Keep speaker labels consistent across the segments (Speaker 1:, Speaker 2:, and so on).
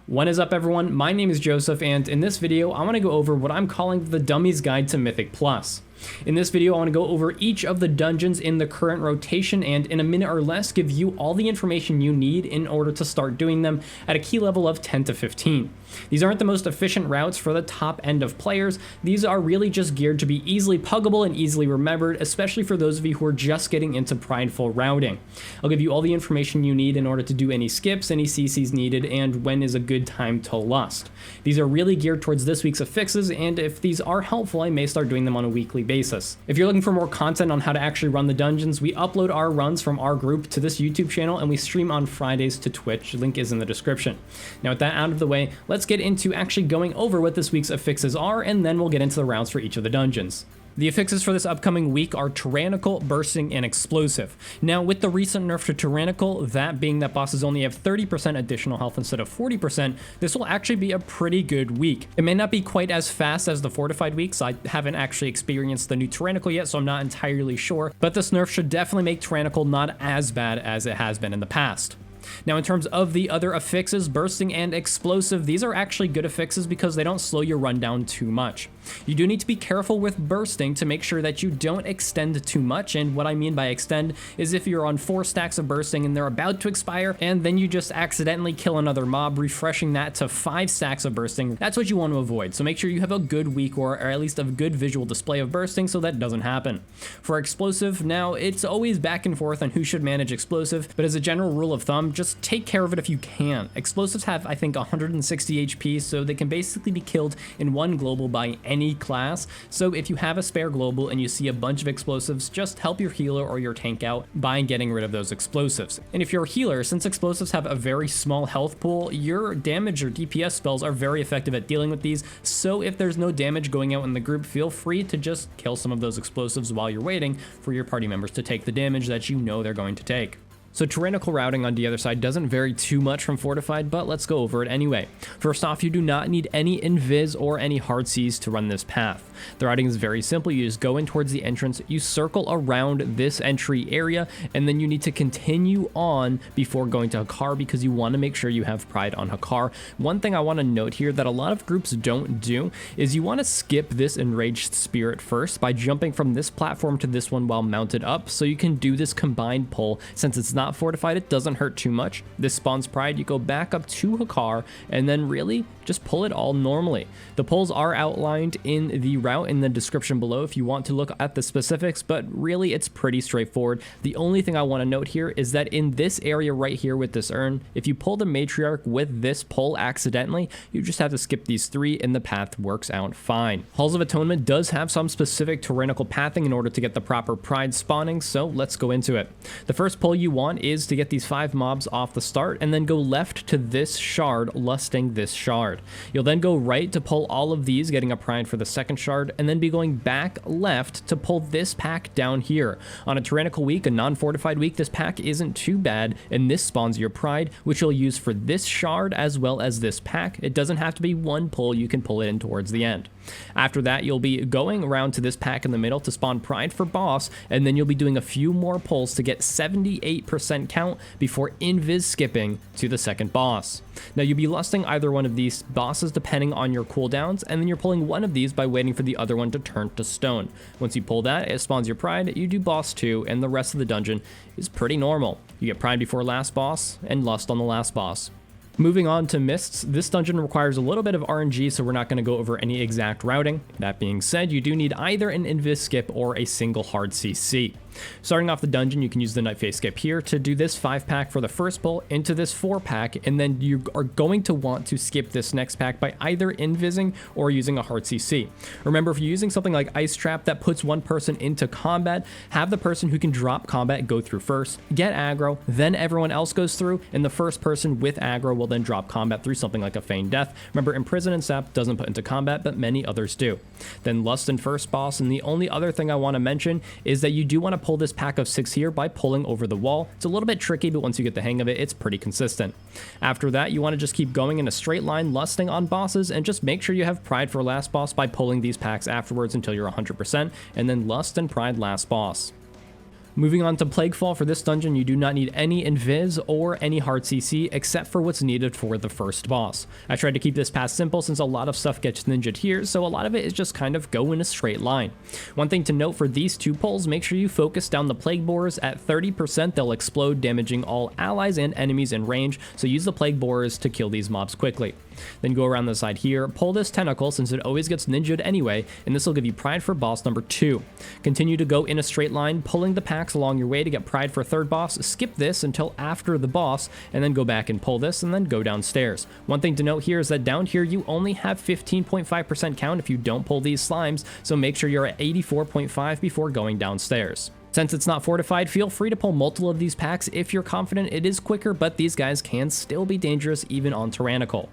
Speaker 1: What is up, everyone? My name is Joseph, and in this video I want to go over what I'm calling the Dummies Guide to Mythic Plus. In this video I want to go over each of the dungeons in the current rotation and in a minute or less give you all the information you need in order to start doing them at a key level of 10 to 15. These aren't the most efficient routes for the top end of players. These are really just geared to be easily puggable and easily remembered, especially for those of you who are just getting into prideful routing. I'll give you all the information you need in order to do any skips, any CCs needed, and when is a good time to lust. These are really geared towards this week's affixes, and if these are helpful, I may start doing them on a weekly basis. If you're looking for more content on how to actually run the dungeons, we upload our runs from our group to this YouTube channel, and we stream on Fridays to Twitch. Link is in the description. Now, with that out of the way, let's get into actually going over what this week's affixes are, and then we'll get into the routes for each of the dungeons. The affixes for this upcoming week are Tyrannical, Bursting, and Explosive. Now, with the recent nerf to Tyrannical, that being that bosses only have 30% additional health instead of 40%, this will actually be a pretty good week. It may not be quite as fast as the Fortified weeks. I haven't actually experienced the new Tyrannical yet, so I'm not entirely sure, but this nerf should definitely make Tyrannical not as bad as it has been in the past. Now, in terms of the other affixes, Bursting and Explosive, these are actually good affixes because they don't slow your run down too much. You do need to be careful with Bursting to make sure that you don't extend too much, and what I mean by extend is if you're on 4 stacks of Bursting and they're about to expire, and then you just accidentally kill another mob, refreshing that to 5 stacks of Bursting, that's what you want to avoid. So make sure you have a good week or at least a good visual display of Bursting so that doesn't happen. For Explosive, now it's always back and forth on who should manage Explosive, but as a general rule of thumb, just take care of it if you can. Explosives have, I think, 160 HP, so they can basically be killed in one global by any class. So if you have a spare global and you see a bunch of explosives, just help your healer or your tank out by getting rid of those explosives. And if you're a healer, since explosives have a very small health pool, your damage or DPS spells are very effective at dealing with these. So if there's no damage going out in the group, feel free to just kill some of those explosives while you're waiting for your party members to take the damage that you know they're going to take. So Tyrannical routing on the other side doesn't vary too much from Fortified, but let's go over it anyway. First off, you do not need any invis or any hard Cs to run this path. The routing is very simple. You just go in towards the entrance, you circle around this entry area, and then you need to continue on before going to Hakar because you want to make sure you have Pride on Hakar. One thing I want to note here that a lot of groups don't do is you want to skip this Enraged Spirit first by jumping from this platform to this one while mounted up, so you can do this combined pull. Since it's not fortified, it doesn't hurt too much. This spawns Pride, you go back up to Hakar, and then really just pull it all normally. The pulls are outlined in the route in the description below if you want to look at the specifics, but really it's pretty straightforward. The only thing I want to note here is that in this area right here with this urn, if you pull the Matriarch with this pull accidentally, you just have to skip these 3 and the path works out fine. Halls of Atonement does have some specific tyrannical pathing in order to get the proper Pride spawning, so let's go into it. The first pull you want is to get these 5 mobs off the start and then go left to this shard, lusting this shard. You'll then go right to pull all of these, getting a Pride for the second shard, and then be going back left to pull this pack down here. On a Tyrannical week, a non-fortified week, this pack isn't too bad, and this spawns your Pride, which you'll use for this shard as well as this pack. It doesn't have to be one pull, you can pull it in towards the end. After that, you'll be going around to this pack in the middle to spawn Pride for boss, and then you'll be doing a few more pulls to get 78% count before invis skipping to the second boss. Now, you'll be lusting either one of these bosses depending on your cooldowns, and then you're pulling one of these by waiting for the other one to turn to stone. Once you pull that, it spawns your Pride, you do boss 2, and the rest of the dungeon is pretty normal. You get Pride before last boss, and lust on the last boss. Moving on to Mists, this dungeon requires a little bit of RNG, so we're not going to go over any exact routing. That being said, you do need either an invis skip or a single hard CC. Starting off the dungeon, you can use the Night Phase skip here to do this 5-pack for the first pull into this 4-pack, and then you are going to want to skip this next pack by either invising or using a hard CC. Remember, if you're using something like Ice Trap that puts one person into combat, have the person who can drop combat go through first, get aggro, then everyone else goes through, and the first person with aggro will then drop combat through something like a Feigned Death. Remember, Imprison and Sap doesn't put into combat, but many others do. Then Lust and first boss, and the only other thing I want to mention is that you do want to pull this pack of 6 here by pulling over the wall. It's a little bit tricky, but once you get the hang of it, it's pretty consistent. After that, you want to just keep going in a straight line, lusting on bosses, and just make sure you have Pride for last boss by pulling these packs afterwards until you're 100%, and then lust and Pride last boss. Moving on to Plaguefall, for this dungeon you do not need any invis or any hard CC except for what's needed for the first boss. I tried to keep this path simple since a lot of stuff gets ninja'd here, so a lot of it is just kind of go in a straight line. One thing to note for these two pulls, make sure you focus down the plague borers at 30%. They'll explode, damaging all allies and enemies in range, so use the plague borers to kill these mobs quickly. Then go around the side here, pull this tentacle since it always gets ninja'd anyway, and this will give you pride for boss number 2. Continue to go in a straight line, pulling the packs along your way to get pride for third boss. Skip this until after the boss, and then go back and pull this, and then go downstairs. One thing to note here is that down here you only have 15.5% count if you don't pull these slimes, so make sure you're at 84.5 before going downstairs. Since it's not fortified, feel free to pull multiple of these packs if you're confident. It is quicker, but these guys can still be dangerous even on Tyrannical.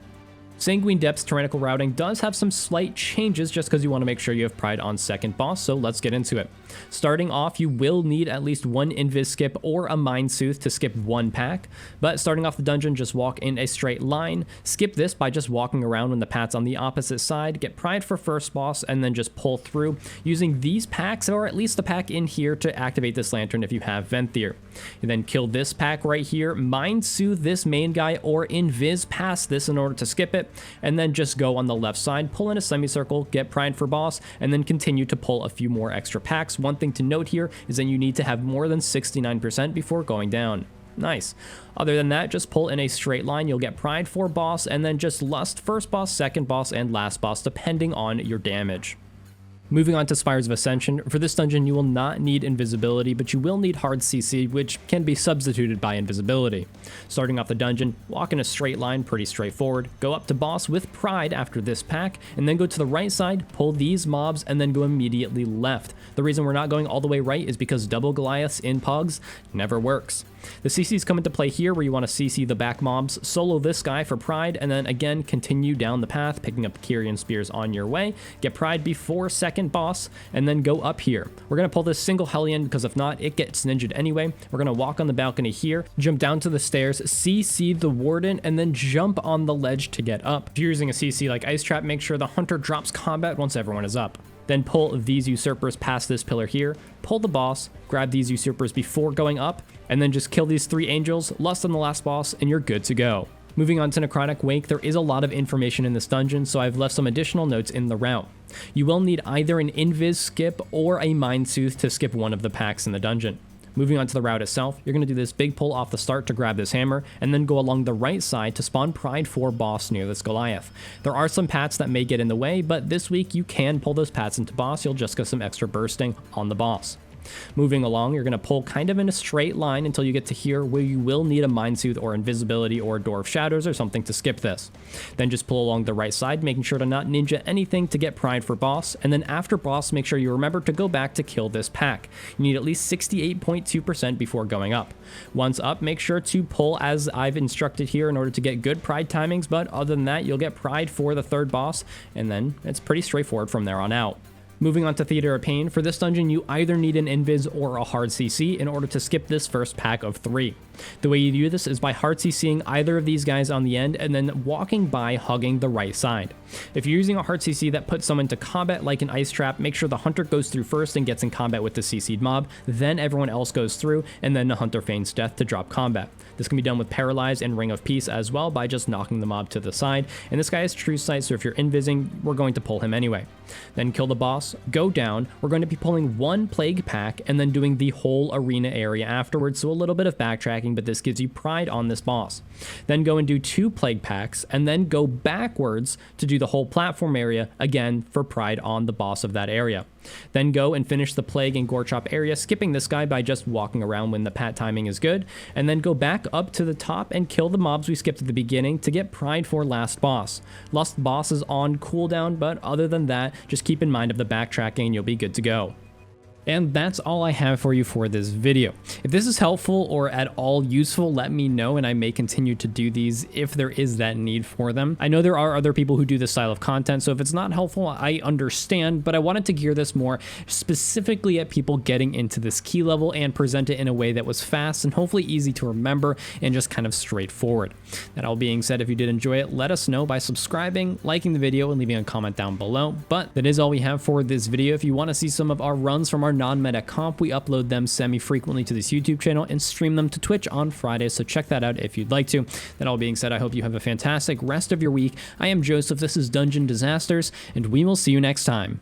Speaker 1: Sanguine Depths Tyrannical routing does have some slight changes just because you want to make sure you have pride on second boss, so let's get into it. Starting off, you will need at least one invis skip or a mind soothe to skip one pack, but starting off the dungeon, just walk in a straight line. Skip this by just walking around when the pat's on the opposite side, get pride for first boss, and then just pull through using these packs, or at least the pack in here, to activate this lantern if you have Venthyr. You then kill this pack right here, mind soothe this main guy, or invis past this in order to skip it, and then just go on the left side, pull in a semicircle, get pride for boss, and then continue to pull a few more extra packs. One thing to note here is that you need to have more than 69% before going down. Nice. Other than that, just pull in a straight line. You'll get pride for boss, and then just lust first boss, second boss, and last boss, depending on your damage. Moving on to Spires of Ascension, for this dungeon you will not need invisibility, but you will need hard CC, which can be substituted by invisibility. Starting off the dungeon, walk in a straight line, pretty straightforward, go up to boss with pride after this pack, and then go to the right side, pull these mobs, and then go immediately left. The reason we're not going all the way right is because double Goliaths in Pugs never works. The CCs come into play here where you want to CC the back mobs, solo this guy for pride, and then again continue down the path, picking up Kyrian spears on your way, get pride before second boss, and then go up here. We're going to pull this single Hellion because if not, it gets ninja'd anyway. We're going to walk on the balcony here, jump down to the stairs, CC the Warden, and then jump on the ledge to get up. If you're using a CC like Ice Trap, make sure the Hunter drops combat once everyone is up. Then pull these usurpers past this pillar here, pull the boss, grab these usurpers before going up, and then just kill these 3 angels, lust on the last boss, and you're good to go. Moving on to Necrotic Wake, there is a lot of information in this dungeon, so I've left some additional notes in the route. You will need either an invis skip or a mind soothe to skip one of the packs in the dungeon. Moving on to the route itself, you're going to do this big pull off the start to grab this hammer, and then go along the right side to spawn pride for boss near this Goliath. There are some pats that may get in the way, but this week you can pull those pats into boss. You'll just get some extra bursting on the boss. Moving along, you're going to pull kind of in a straight line until you get to here where you will need a mind soothe or invisibility or a door of shadows or something to skip this. Then just pull along the right side, making sure to not ninja anything to get pride for boss, and then after boss, make sure you remember to go back to kill this pack. You need at least 68.2% before going up. Once up, make sure to pull as I've instructed here in order to get good pride timings, but other than that, you'll get pride for the third boss, and then it's pretty straightforward from there on out. Moving on to Theater of Pain, for this dungeon you either need an invis or a hard CC in order to skip this first pack of 3. The way you do this is by hard CCing either of these guys on the end and then walking by hugging the right side. If you're using a hard CC that puts someone to combat like an Ice Trap, make sure the Hunter goes through first and gets in combat with the CC'd mob, then everyone else goes through, and then the Hunter feigns death to drop combat. This can be done with Paralyze and Ring of Peace as well by just knocking the mob to the side, and this guy is True Sight, so if you're invising, we're going to pull him anyway. Then kill the boss, go down, we're going to be pulling 1 plague pack and then doing the whole arena area afterwards, so a little bit of backtracking, but this gives you pride on this boss. Then go and do 2 plague packs, and then go backwards to do the whole platform area, again for pride on the boss of that area. Then go and finish the plague and gore chop area, skipping this guy by just walking around when the pat timing is good, and then go back up to the top and kill the mobs we skipped at the beginning to get pride for last boss. Last boss is on cooldown, but other than that, just keep in mind of the backtracking and you'll be good to go. And that's all I have for you for this video. If this is helpful or at all useful, let me know and I may continue to do these if there is that need for them. I know there are other people who do this style of content, so if it's not helpful, I understand, but I wanted to gear this more specifically at people getting into this key level and present it in a way that was fast and hopefully easy to remember and just kind of straightforward. That all being said, if you did enjoy it, let us know by subscribing, liking the video, and leaving a comment down below. But that is all we have for this video. If you want to see some of our runs from our our non-meta comp. We upload them semi-frequently to this YouTube channel and stream them to Twitch on Fridays, so check that out if you'd like to. That all being said, I hope you have a fantastic rest of your week. I am Joseph, this is Dungeon Disasters, and we will see you next time.